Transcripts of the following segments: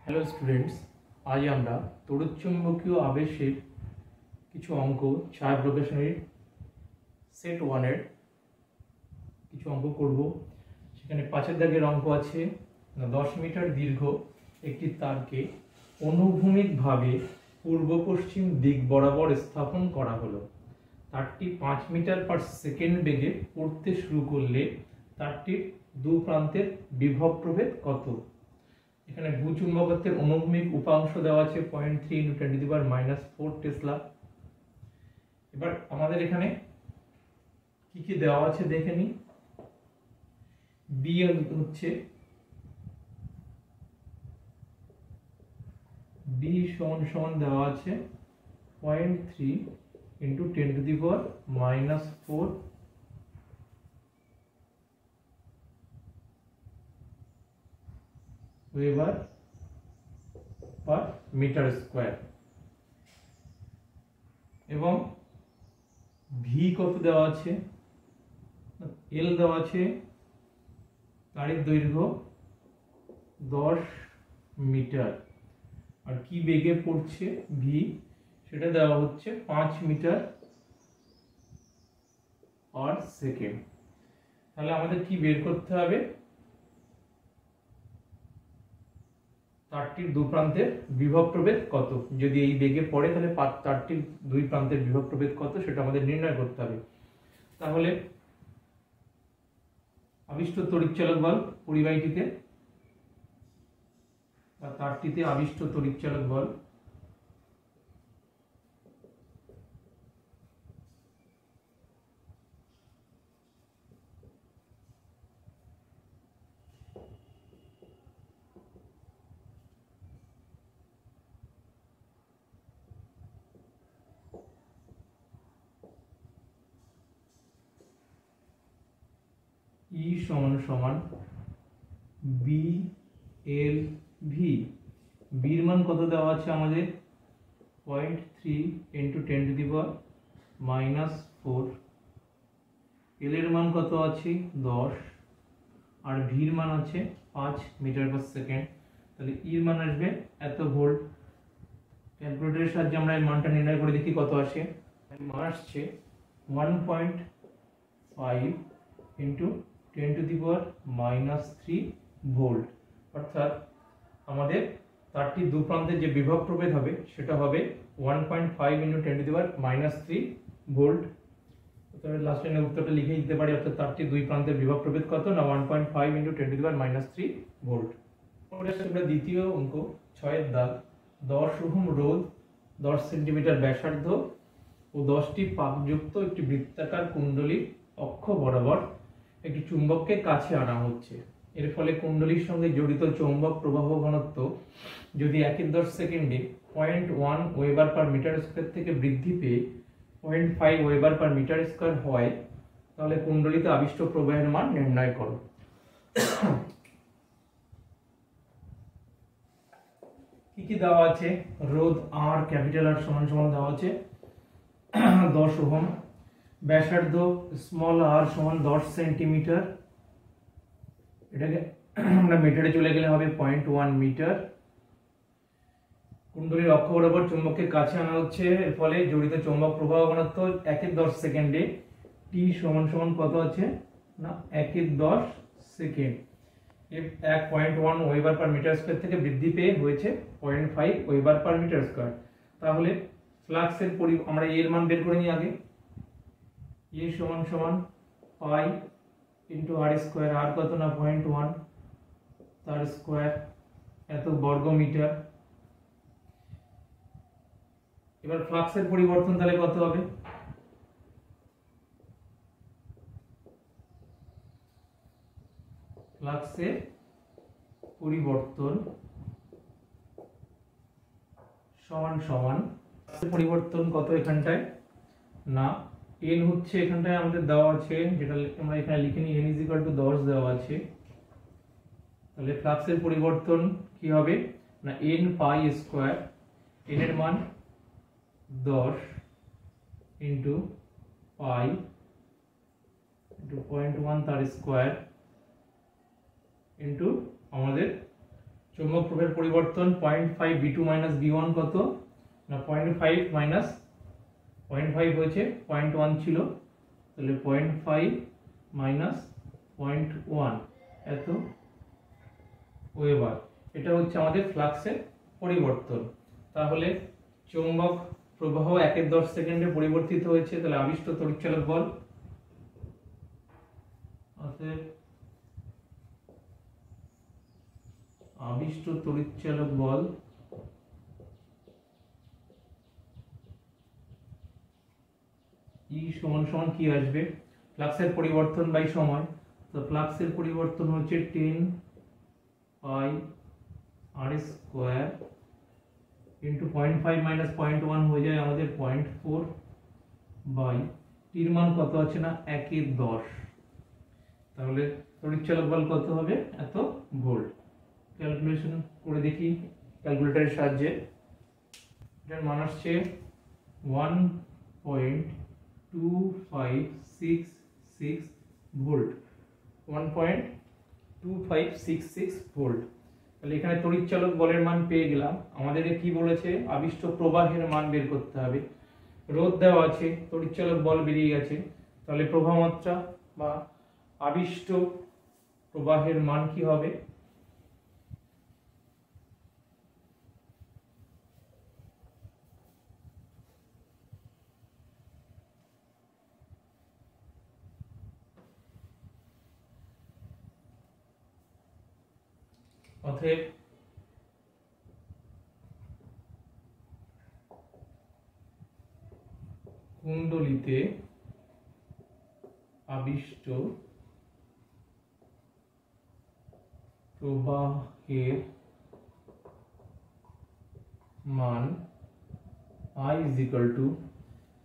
Hello students, আজ আমরা তড়িৎচুম্বকীয় আবেশের কিছু অঙ্ক ছায়া প্রকাশনীর সেট ওয়ানের কিছু অঙ্ক করব। সেখানে 5 দাগের অঙ্ক আছে। 10 মিটার দীর্ঘ একটি তারকে অনুভূমিকভাবে পূর্ব পশ্চিম দিক বরাবর স্থাপন করা হলো। তারটি 5 মিটার পার সেকেন্ড বেগে পড়তে শুরু করলে তারটির দু প্রান্তের বিভব প্রভেদ কত? এখানে ভূচুম্বকত্বের অনুভূমিক উপাংশ দেওয়া আছে 0.3 × 10⁻⁴ টেসলা। এবার আমাদের এখানে কি কি দেওয়া আছে দেখে নি। বি হচ্ছে বি সমান দেওয়া আছে 0.3 × 10⁻⁴ ওয়েবার পার মিটার স্কয়ার এবং ভি কত দেওয়া আছে, এল দেওয়া আছে, তারের দৈর্ঘ্য 10 মিটার আর কি বেগে পড়ছে ভি সেটা দেওয়া হচ্ছে 5 মিটার পার সেকেন্ড। তাহলে আমাদের কি বের করতে হবে? তারটির দু প্রান্তের বিভব প্রভেদ কত। যদি এই বেগে পড়ে তাহলে তারটির দুই প্রান্তের বিভব প্রভেদ কত সেটা আমাদের নির্ণয় করতে হবে। তাহলে আবিষ্ট তড়িৎচালক বল পরিবাহীটিতে বা তারটিতে আবিষ্ট তড়িৎচালক বল ই সমান বি এল ভি। বির মান কত দেওয়া আছে আমাদের 0.3 × 10⁻⁴। এল এর মান কত আছে 10 আর ভির মান আছে 5 মিটার পার সেকেন্ড। তাহলে ইর মান আসবে এত ভোল্ট। ক্যালকুলেটরের সাহায্যে আমরা এই মানটা নির্ণয় করে দেখি কত আসে। মান আসছে 1.5 × 10⁻³ ভোল্ট। অর্থাৎ আমাদের তারটির দু প্রান্তের যে বিভব প্রভেদ হবে সেটা হবে 1.5 × 10⁻³ ভোল্ট। তাহলে লাস্ট লাইনে উত্তরটা লিখে দিতে পারি। অর্থাৎ তারটির দুই প্রান্তের বিভব প্রভেদ কত না 1.5 × 10⁻³ ভোল্ট। পরে আমরা দ্বিতীয় অঙ্ক 6 এর দাগ। 10 ওহম রোধ, 10 সেন্টিমিটার ব্যাসার্ধ ও 10টি পাকযুক্ত একটি বৃত্তাকার কুণ্ডলী অক্ষ বরাবর একটি চুম্বককে কাছে আনা হচ্ছে। এর ফলে কুণ্ডলীর সঙ্গে জড়িত চৌম্বক প্রবাহ ঘনত্ব যদি 1/10 সেকেন্ডে 0.1 ওয়েবার পার মিটার স্কয়ার থেকে বৃদ্ধি পেয়ে 0.5 ওয়েবার পার মিটার স্কয়ার হয়, তাহলে কুণ্ডলীতে আবিষ্ট প্রবাহের মান নির্ণয় করো। কি কি দেওয়া আছে? রোধ আর ক্যাপিটাল আর সমান দেওয়া আছে 10 ওহম, ব্যাসার্ধ স্মল আর সমান 10 সেন্টিমিটার, এটাকে আমরা মিটারে চলে গেলে হবে 0.1 মিটার। কুণ্ডলীর অক্ষ বরাবর চুম্বককে কাছে আনা হচ্ছে, এর ফলে জড়িত চৌম্বক প্রবাহ ঘনত্ব 1/10 সেকেন্ডে টি সমান কত আছে না 1/10 second 1.1 weber per meter square থেকে বৃদ্ধি পেয়ে হয়েছে 0.5 ওয়েবার পার মিটার স্কয়ার। তাহলে ফ্লাক্সের আমরা এর মান বের করে নিই আগে। এ সমান পাই ইনটু আর স্কয়ার, আর কত না 0.1 তার স্কয়ার এত বর্গ মিটার। এবার ফ্লাক্সের পরিবর্তন তাহলে কত হবে? ফ্লাক্সের পরিবর্তন সমান পরিবর্তন কত এখানটায় না n হচ্ছে এখানটায় আমাদের দেওয়া আছে, যেটা আমরা এখানে লিখে নিই n = 10 দেওয়া আছে। তাহলে ফ্লাক্সের পরিবর্তন কি হবে না n পাই স্কয়ার, n এর মান 10 × পাই × 0.1 তার স্কয়ার ইনটু আমাদের চৌম্বক প্রবাহের পরিবর্তন 0.5 v2 v1 কত না 0.5 মাইনাস 0.5 হয়েছে 0.1 ছিল, তাহলে 0.5 মাইনাস 0.1 এত ওয়েবার। এটা হচ্ছে আমাদের ফ্লাক্সের পরিবর্তন। তাহলে চৌম্বক প্রবাহ 1/10 সেকেন্ডে পরিবর্তিত হয়েছে, তাহলে আবিষ্ট তড়িৎচালক বল আবিষ্ট তড়িৎচালক বল E সমান সমান কি আসবে, ফ্লাক্সের পরিবর্তন বাই সময়। তো ফ্লাক্সের পরিবর্তন হচ্ছে 10 পাই r স্কয়ার ইনটু 0.5 মাইনাস 0.1 হয়ে যায় আমাদের 0.4 বাই টির মান কত আছে না 1/10। তাহলে তড়িৎচালক বল কত হবে, এত ভোল্ট। ক্যালকুলেশন করে দেখি ক্যালকুলেটরের সাহায্যে। এটার মান আসছে 1.2566 ভোল্ট, 1.2566 ভোল্ট। তাহলে এখানে তড়িৎচালক বলের মান পেয়ে গেলাম। আমাদেরকে কি বলেছে, আবিষ্ট প্রবাহের মান বের করতে হবে। রোধ দেওয়া আছে, তড়িৎচালক বল বেরিয়ে গেছে, তাহলে প্রবাহ মাত্রা বা আবিষ্ট প্রবাহের মান কি হবে, অতএব কুণ্ডলীতে আবিষ্ট প্রবাহের মান I is equal to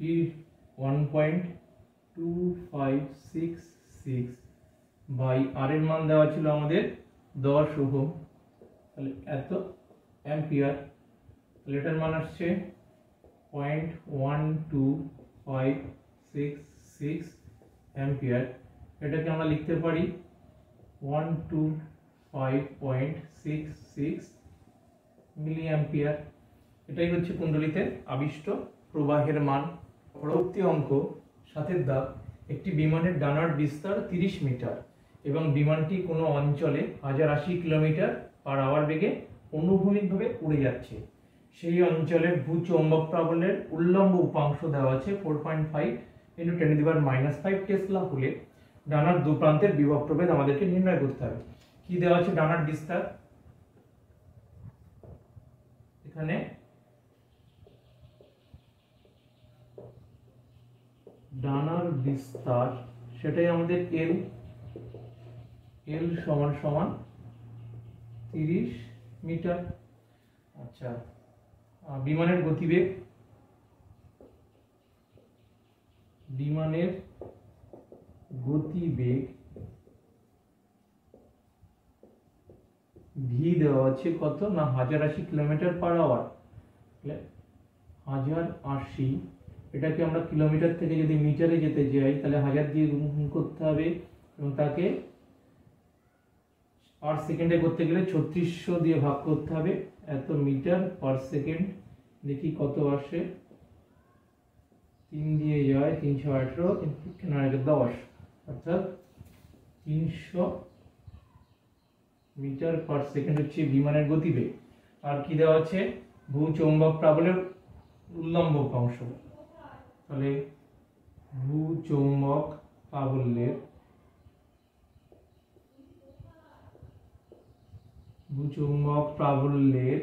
E 1.2566 by আর এর মান দেওয়া ছিল আমাদের 10 ওহম, তাহলে এত অ্যাম্পিয়ার। তাহলে এটার মান আসছে 0.12566 অ্যাম্পিয়ার। এটাকে আমরা লিখতে পারি 125.66 মিলি অ্যাম্পিয়ার। এটাই হচ্ছে কুণ্ডলীতে আবিষ্ট প্রবাহের মান। পরবর্তী অঙ্ক 7 দাগ, একটি বিমানের ডানার বিস্তার 30 মিটার এবং বিমানটি কোনো অঞ্চলে 1080 কিলোমিটার পার আওয়ার বেগে অনুভূমিকভাবে উড়ে যাচ্ছে। সেই অঞ্চলের ভূচৌম্বক প্রাবল্যের উল্লম্ব উপাংশ দেওয়া আছে 4.5 × 10⁻⁵ টেসলা হলে ডানার দু প্রান্তের বিভব প্রভেদ আমাদেরকে নির্ণয় করতে হবে। কি দেওয়া আছে, ডানার বিস্তার, এখানে ডানার বিস্তার সেটাই আমাদের এল সমান সমান 30 মিটার। আচ্ছা, বিমানের গতিবেগ, ভি দেওয়া আছে কত না 1080 কিলোমিটার পার আওয়ার। 1080, এটাকে আমরা কিলোমিটার থেকে যদি মিটারে যেতে যাই তাহলে 1000 দিয়ে গুণ করতে হবে এবং তাকে পার সেকেন্ডে করতে গেলে 3600 দিয়ে ভাগ করতে হবে, এত মিটার পার সেকেন্ড। দেখি কত আসে, 3 দিয়ে যায় 318, 10, অর্থাৎ 300 মিটার পার সেকেন্ড হচ্ছে বিমানের গতিবেগ। আর কি দেওয়া আছে, ভূচৌম্বক প্রাবল্যের উল্লম্ব উপাংশ। তাহলে ভূচৌম্বক প্রাবল্যের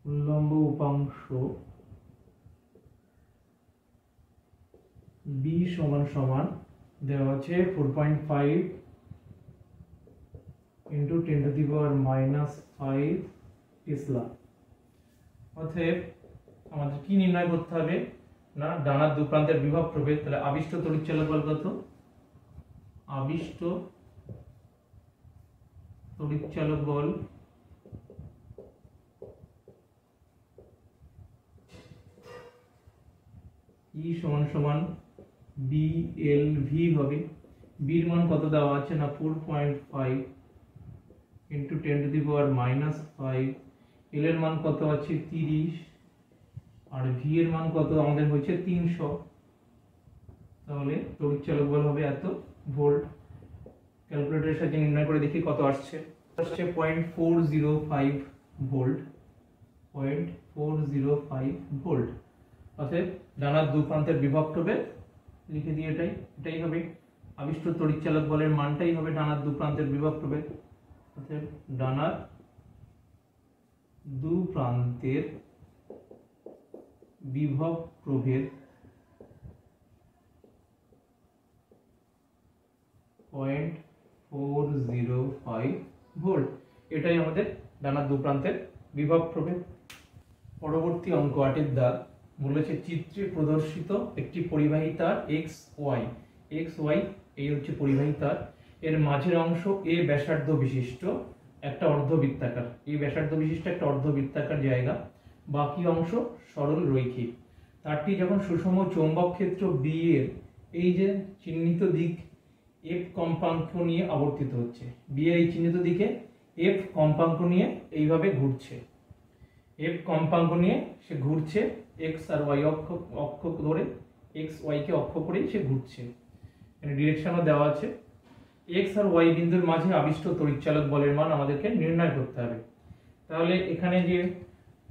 উল্লম্ব উপাংশ বি সমান সমান দেওয়া আছে 4.5 × 10⁻⁵ টেসলা। অতএব আমাদের কি নির্ণয় করতে হবে না ডানার দু প্রান্তের বিভব প্রভেদ। তাহলে আবিষ্ট তড়িৎচালক বল কত, আবিষ্ট তড়িৎচালক বল E সমান সমান বি এল ভি হবে। বির মান কত দেওয়া আছে না 4.5 ইন্টু 10⁻⁻5। এল এর মান কত আছে 30 আর ভি এর মান কত আমাদের হচ্ছে 300। তাহলে তড়িৎ চালক বল হবে এত ভোল্ট। ক্যালকুলেটরের সাহায্যে নির্ণয় করে দেখি কত আসছে। 0.405 ভোল্ট, 0.405 ভোল্ট। অতএব ডানার দু প্রান্তের বিভব প্রভেদ লিখে দিয়ে এটাই হবে আবিষ্ট তড়িৎ চালক বলের মানটাই হবে ডানার দু প্রান্তের বিভব প্রভেদ। অতএব ডানার দু প্রান্তের বিভব প্রভেদ 0.405 ভোল্ট। এটাই আমাদের ডানার দু প্রান্তের বিভব প্রভেদ। পরবর্তী অঙ্ক 8-এর দাগ বলেছে চিত্রে প্রদর্শিত একটি পরিবাহী তার XY এই হচ্ছে পরিবাহী তার, এর মাঝের অংশ এ ব্যাসার্ধ বিশিষ্ট একটা অর্ধবৃত্তাকার, এই ব্যাসার্ধ বিশিষ্ট একটা অর্ধবৃত্তাকার জায়গা, বাকি অংশ সরল রৈখিক। তারটি যখন সুষম চৌম্বক ক্ষেত্র বি এর এই যে চিহ্নিত দিক এফ কম্পাঙ্ক নিয়ে আবর্তিত হচ্ছে, বি এর এই চিহ্নিত দিকে এফ কম্পাঙ্ক নিয়ে এইভাবে ঘুরছে, এফ কম্পাঙ্ক নিয়ে সে ঘুরছে, এক্স আর ওয়াই অক্ষ ধরে এক্স ওয়াই কে অক্ষ করেই সে ঘুরছে। এখানে ডিরেকশনও দেওয়া আছে। এক্স আর ওয়াই বিন্দুর মাঝে আবিষ্ট তড়িৎচালক বলের মান আমাদেরকে নির্ণয় করতে হবে। তাহলে এখানে যে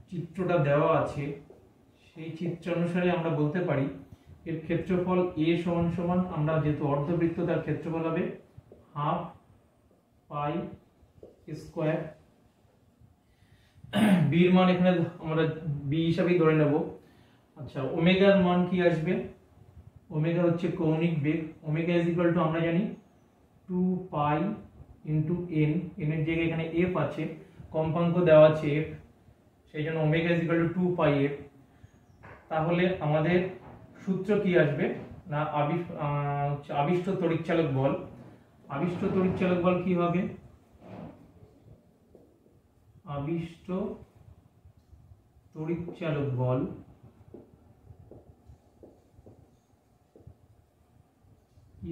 চিত্রটা দেওয়া আছে সেই চিত্র অনুসারে আমরা বলতে পারি এর ক্ষেত্রফল এ সমান সমান, আমরা যেহেতু অর্ধবৃত্ত তার ক্ষেত্রফল হবে হাফ পাই স্কোয়ার। বির মান এখানে আমরা বি হিসাবেই ধরে নেব। আচ্ছা, ওমেগার মান কি আসবে? ওমেগা হচ্ছে কৌণিক বেগ, ওমেগা ইজ ইকুয়াল টু আমরা জানি 2 পাই ইন্টু এন, এন এর জায়গায় এখানে এফ আছে, কম্পাঙ্ক দেওয়া আছে এফ, সেই জন্য omega is equal to 2 pi F. তাহলে আমাদের সূত্র কি আসবে না আবিষ্ট তড়িৎচালক বল। আবিষ্ট তড়িৎচালক বল কি হবে? আবিষ্ট তড়িৎচালক বল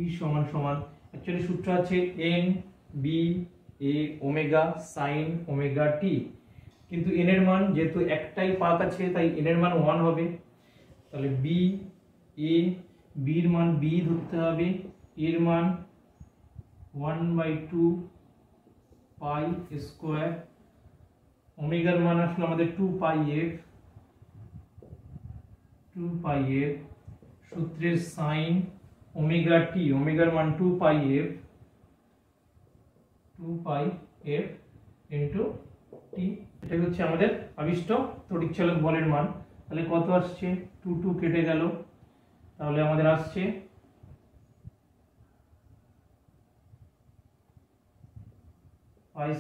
E সমান সমান অ্যাকচুয়ালি সূত্র আছে n b a omega sin omega t, কিন্তু n এর মান যেহেতু একটাই পাক আছে তাই n এর মান 1 হবে। তাহলে b a, b এর মান b ধরতে হবে, এর মান 1/2 পাই স্কয়ার, ওমেগার মান আসলে আমাদের 2 পাই f, সূত্রের sin ওমেগা t, ওমেগার মান 2 পাই f ইনটু t। এটা হচ্ছে আমাদের আবিষ্ট তড়িৎচালক বলের মান। তাহলে কত আসছে? 2 কেটে গেল, তাহলে আমাদের আসছে pi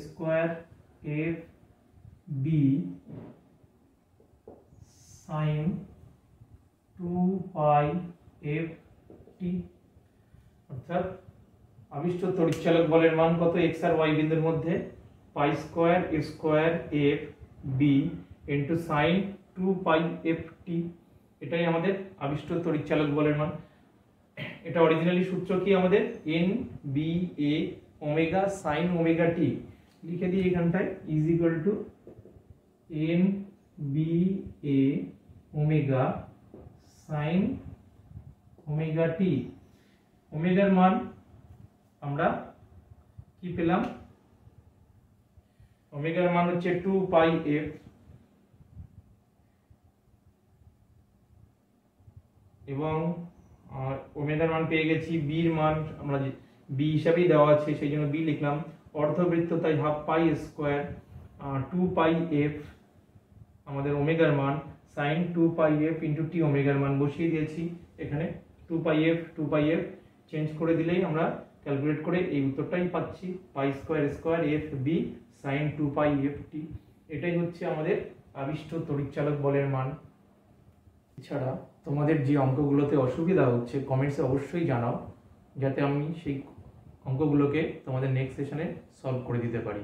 square f b sin 2 পাই f t। অর্থাৎ আবিষ্ট তড়িৎচালক বলের মান কত? x আর y বিন্দুর মধ্যে pi square f b into sin 2 পাই f t। এটাই আমাদের আবিষ্ট তড়িৎচালক বলের মান। এটা অরিজিনালি সূত্র কি আমাদের? n b a omega sin omega t লিখে দিই এখানটায় is equal to n b a omega sin omega t। ওমেগার মান আমরা কি পেলাম? ওমেগার মান হচ্ছে 2 পাই f এবং ওমেগার মান পেয়ে গেছি। b এর মান আমরা b হিসাবেই দেওয়া আছে সেই জন্য b লিখলাম, অর্ধবৃত্ত তাই হাফ পাই স্কয়ার 2 পাই f আমাদের ওমেগার মান, sin 2 পাই f ইনটু t ওমেগার মান বসিয়ে দিয়েছি এখানে। 2 পাই f চেঞ্জ করে দিলেই আমরা ক্যালকুলেট করে এই উত্তরটাই পাচ্ছি, pi square f b sin 2 পাই f t। এটাই হচ্ছে আমাদের আবিষ্ট তড়িৎচালক বলের মান। এছাড়া তোমাদের যে অঙ্কগুলোতে অসুবিধা হচ্ছে কমেন্টসে অবশ্যই জানাও, যাতে আমি সেই অঙ্কগুলোকে তোমাদের নেক্সট সেশনে সলভ করে দিতে পারি।